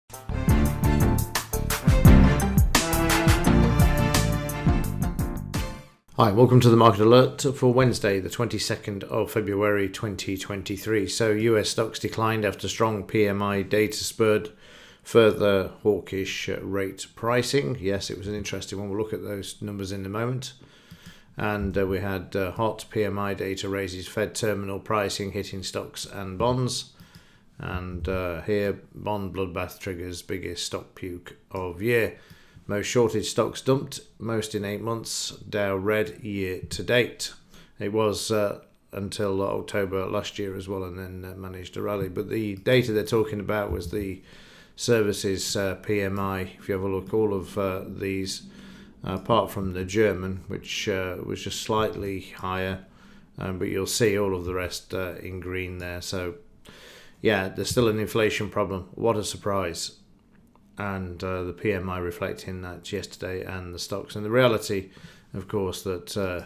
Hi, welcome to the Market Alert for Wednesday, the 22nd of February 2023. So US stocks declined after strong PMI data spurred further hawkish rate pricing. Yes, it was an interesting one. We'll look at those numbers in a moment. And we had hot PMI data raises Fed terminal pricing hitting stocks and bonds. And here, bond bloodbath triggers biggest stock puke of year. Most shorted stocks dumped, most in 8 months. Dow red year to date. It was until October last year as well, and then managed to rally. But the data they're talking about was the services PMI. If you have a look, all of these, apart from the German, which was just slightly higher, but you'll see all of the rest in green there. So, yeah, there's still an inflation problem. What a surprise. And the PMI reflecting that yesterday, and the stocks. And the reality, of course, that,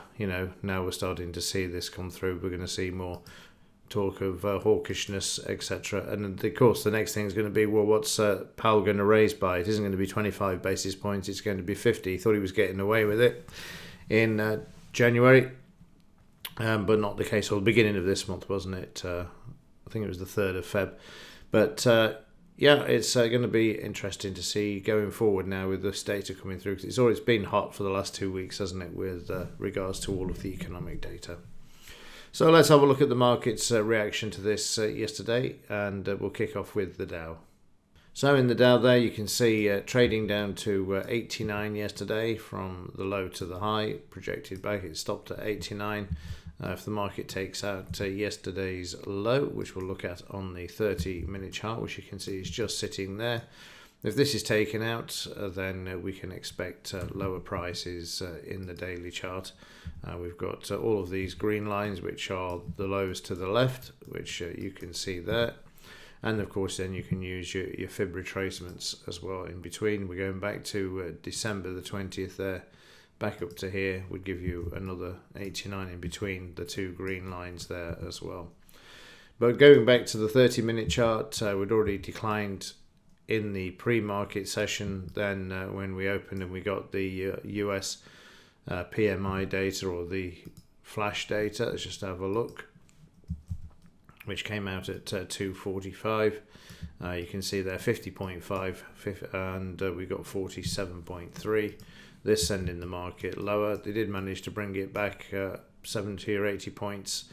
now we're starting to see this come through. We're going to see more talk of hawkishness, etc. And, of course, the next thing is going to be, well, what's Powell going to raise by? It isn't going to be 25 basis points. It's going to be 50. He thought he was getting away with it in January, but not the case. Well, the beginning of this month, wasn't it? I think it was the 3rd of Feb. But... yeah, it's going to be interesting to see going forward now with this data coming through, because it's always been hot for the last 2 weeks, hasn't it, with regards to all of the economic data. So let's have a look at the market's reaction to this yesterday, and we'll kick off with the Dow. So in the Dow there, you can see trading down to 89 yesterday from the low to the high, projected back. It stopped at 89. If the market takes out yesterday's low, which we'll look at on the 30-minute chart, which you can see is just sitting there. If this is taken out, then we can expect lower prices in the daily chart. We've got all of these green lines, which are the lows to the left, which you can see there. And of course, then you can use your fib retracements as well in between. We're going back to December the 20th there. Back up to here would give you another 89 in between the two green lines there as well. But going back to the 30-minute chart, we'd already declined in the pre-market session. Then when we opened and we got the US PMI data, or the flash data, let's just have a look, which came out at 2:45. You can see there 50.5, and we got 47.3. This sending the market lower. They did manage to bring it back 70 or 80 points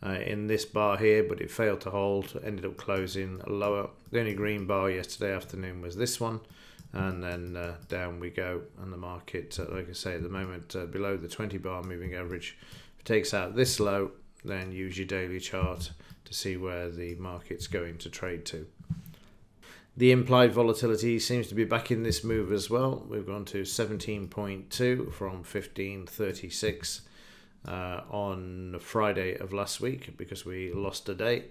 in this bar here, but it failed to hold, ended up closing lower. The only green bar yesterday afternoon was this one, and then down we go. And the market, like I say, at the moment below the 20-bar moving average. If it takes out this low, then use your daily chart to see where the market's going to trade to. The implied volatility seems to be back in this move as well. We've gone to 17.2 from 15.36 on Friday of last week, because we lost a day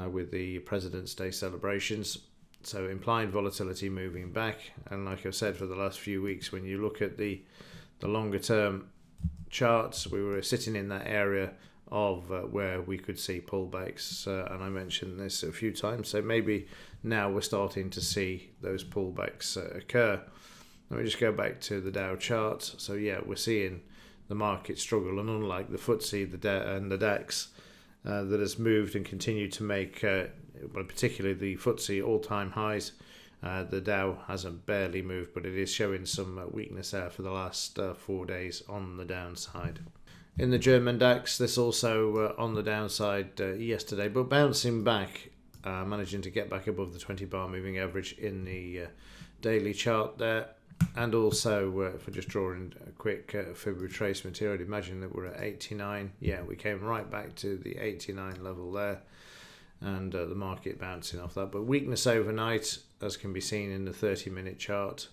with the President's Day celebrations. So implied volatility moving back. And like I've said for the last few weeks, when you look at the longer term charts, we were sitting in that area of where we could see pullbacks, and I mentioned this a few times. So maybe now we're starting to see those pullbacks occur. Let me just go back to the Dow chart. So yeah, we're seeing the market struggle, and unlike the FTSE, the DAX that has moved and continued to make, particularly the FTSE all-time highs, the Dow hasn't barely moved, but it is showing some weakness there for the last 4 days on the downside. In the German DAX, this also on the downside yesterday, but bouncing back, managing to get back above the 20-bar moving average in the daily chart there. And also, if we're just drawing a quick fib retracement here, I'd imagine that we're at 89. Yeah, we came right back to the 89 level there, and the market bouncing off that. But weakness overnight, as can be seen in the 30-minute chart.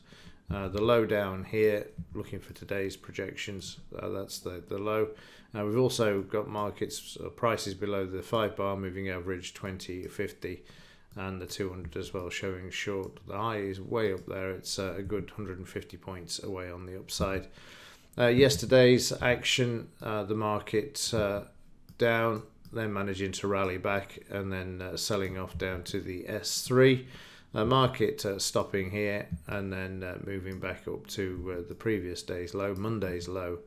The low down here, looking for today's projections, that's the low. We've also got markets prices below the 5-bar moving average, 20, 50, and the 200 as well, showing short. The high is way up there. It's a good 150 points away on the upside. Yesterday's action, the market down, then managing to rally back, and then selling off down to the S3. Market stopping here and then moving back up to the previous day's low, Monday's low,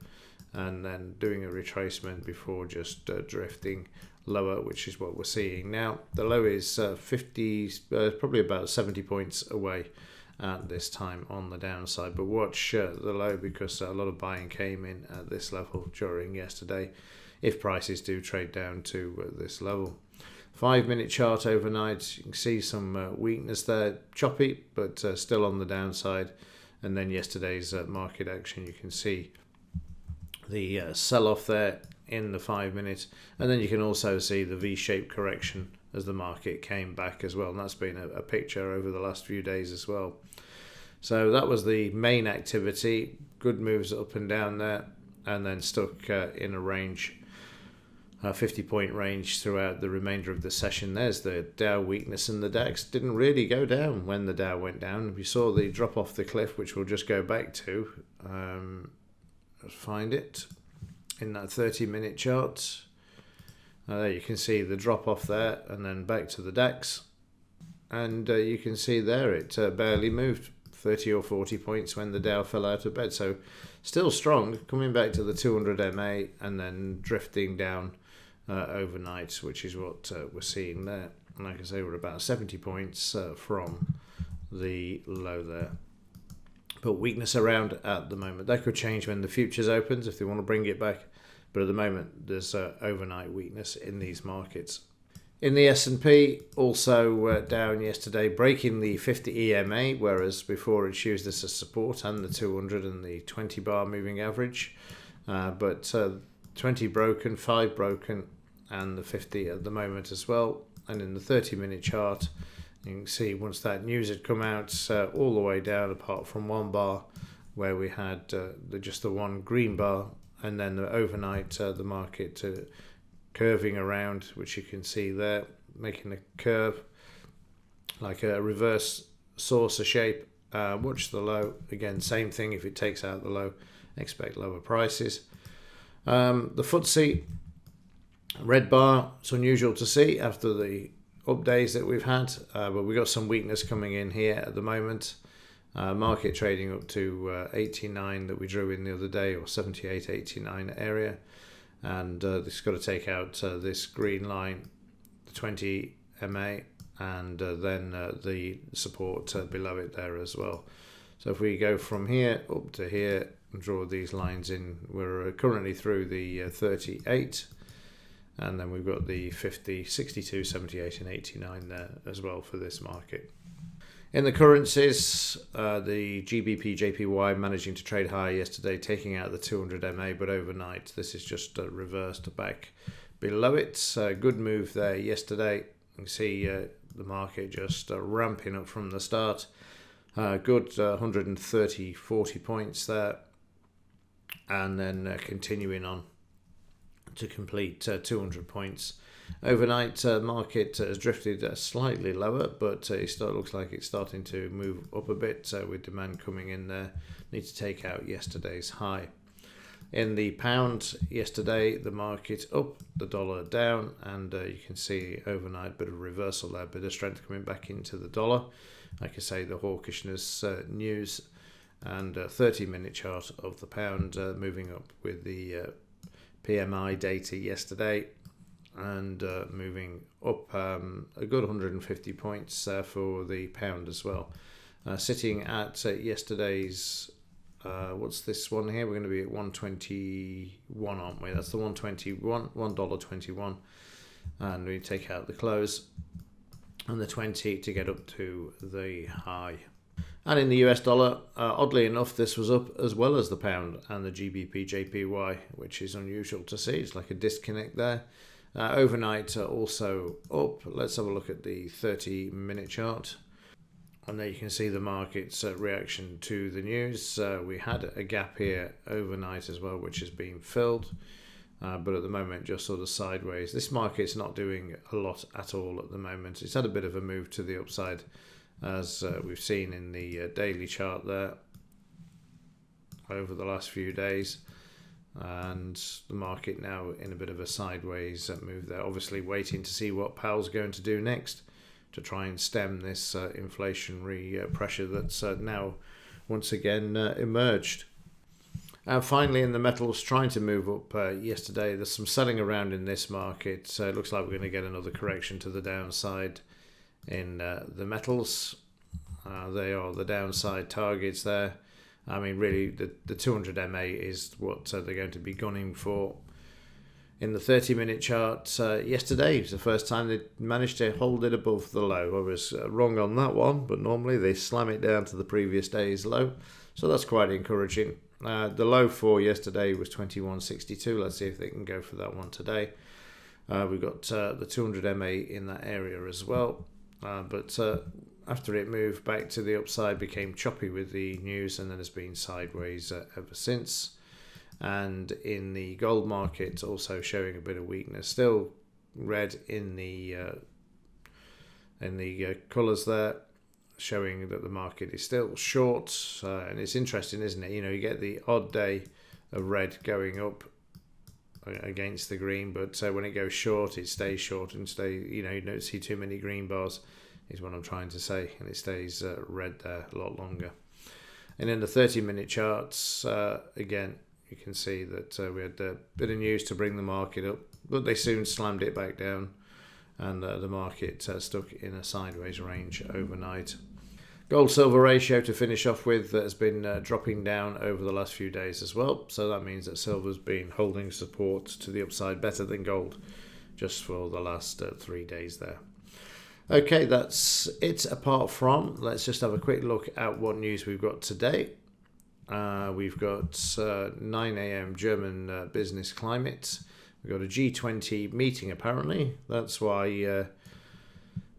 and then doing a retracement before just drifting lower, which is what we're seeing now. The low is 50, probably about 70 points away at this time on the downside, but watch the low, because a lot of buying came in at this level during yesterday if prices do trade down to this level. 5-minute chart overnight, you can see some weakness there, choppy but still on the downside. And then yesterday's market action, you can see the sell-off there in the 5-minute, and then you can also see the V-shaped correction as the market came back as well, and that's been a picture over the last few days as well. So that was the main activity. Good moves up and down there, and then stuck in a range, 50-point range throughout the remainder of the session. There's the Dow weakness, and the DAX didn't really go down when the Dow went down. We saw the drop off the cliff, which we'll just go back to. Let's find it in that 30-minute chart. There you can see the drop off there, and then back to the DAX, and you can see there it barely moved 30 or 40 points when the Dow fell out of bed. So still strong, coming back to the 200 MA and then drifting down overnight, which is what we're seeing there. And like I say, we're about 70 points from the low there. But weakness around at the moment. That could change when the futures opens if they want to bring it back. But at the moment, there's overnight weakness in these markets. In the S&P, also down yesterday, breaking the 50 EMA, whereas before it's used as a support, and the 200 and the 20 bar moving average. But 20 broken, 5 broken, and the 50 at the moment as well. And in the 30-minute chart, you can see once that news had come out, all the way down apart from one bar where we had just the one green bar, and then overnight the market curving around, which you can see there, making a curve like a reverse saucer shape. Watch the low. Again, same thing. If it takes out the low, expect lower prices. The FTSE red bar, it's unusual to see after the up days that we've had, but we've got some weakness coming in here at the moment. Market trading up to 89 that we drew in the other day, or 78, 89 area. And it's got to take out this green line, the 20 MA, and then the support below it there as well. So if we go from here up to here and draw these lines in, we're currently through the 38, and then we've got the 50, 62, 78 and 89 there as well for this market. In the currencies, the GBP JPY managing to trade higher yesterday, taking out the 200 MA, but overnight this is just reversed back below it. Good move there yesterday. You can see the market just ramping up from the start. Good 130, 40 points there, and then continuing on to complete 200 points. Overnight, market has drifted slightly lower, but it looks like it's starting to move up a bit with demand coming in there. Need to take out yesterday's high. In the pound yesterday, the market up, the dollar down, and you can see overnight bit of reversal there, bit of strength coming back into the dollar. Like I say, the hawkishness news, and 30-minute chart of the pound moving up with the PMI data yesterday, and moving up a good 150 points for the pound as well. Sitting at yesterday's, what's this one here? We're going to be at 121, aren't we? That's the 121, $1.21. And we take out the close and the 20 to get up to the high. And in the US dollar, oddly enough, this was up as well as the pound and the GBP JPY, which is unusual to see. It's like a disconnect there. Overnight also up. Let's have a look at the 30-minute chart. And there you can see the market's reaction to the news. We had a gap here overnight as well, which has been filled. But at the moment, just sort of sideways. This market's not doing a lot at all at the moment. It's had a bit of a move to the upside, as we've seen in the daily chart there over the last few days. And the market now in a bit of a sideways move there, obviously waiting to see what Powell's going to do next to try and stem this inflationary pressure that's now once again emerged. And finally, in the metals, trying to move up yesterday. There's some selling around in this market, so it looks like we're going to get another correction to the downside in the metals. They are the downside targets there. I mean, really, the 200 MA is what they're going to be gunning for. In the 30-minute chart yesterday, it was the first time they managed to hold it above the low. I was wrong on that one, but normally they slam it down to the previous day's low, so that's quite encouraging. The low for yesterday was 21.62. Let's see if they can go for that one today. We've got the 200 MA in that area as well, but after it moved back to the upside, became choppy with the news, and then has been sideways ever since. And in the gold market, also showing a bit of weakness. Still red in the colours there, showing that the market is still short. And it's interesting, isn't it? You know, you get the odd day of red going up against the green, but when it goes short, it stays short and you don't see too many green bars, is what I'm trying to say, and it stays red there a lot longer. And in the 30-minute charts, again, you can see that we had a bit of news to bring the market up, but they soon slammed it back down, and the market stuck in a sideways range overnight. Gold-silver ratio to finish off with has been dropping down over the last few days as well, so that means that silver's been holding support to the upside better than gold just for the last 3 days there. Okay, that's it. Apart from, let's just have a quick look at what news we've got today. We've got 9 a.m. German business climate. We've got a G20 meeting apparently. That's why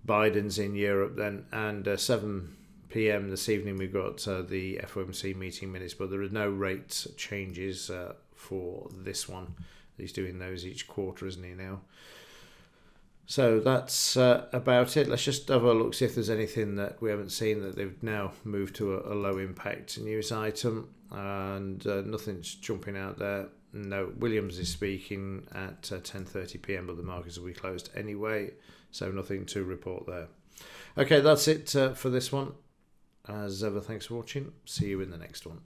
Biden's in Europe then. And 7 p.m. this evening we've got the FOMC meeting minutes, but there are no rate changes for this one. He's doing those each quarter, isn't he now? So that's about it. Let's just have a look, see if there's anything that we haven't seen that they've now moved to a low impact news item, and nothing's jumping out there. No, Williams is speaking at 10:30 p.m, but the markets will be closed anyway, so nothing to report there. Okay, that's it for this one. As ever, thanks for watching. See you in the next one.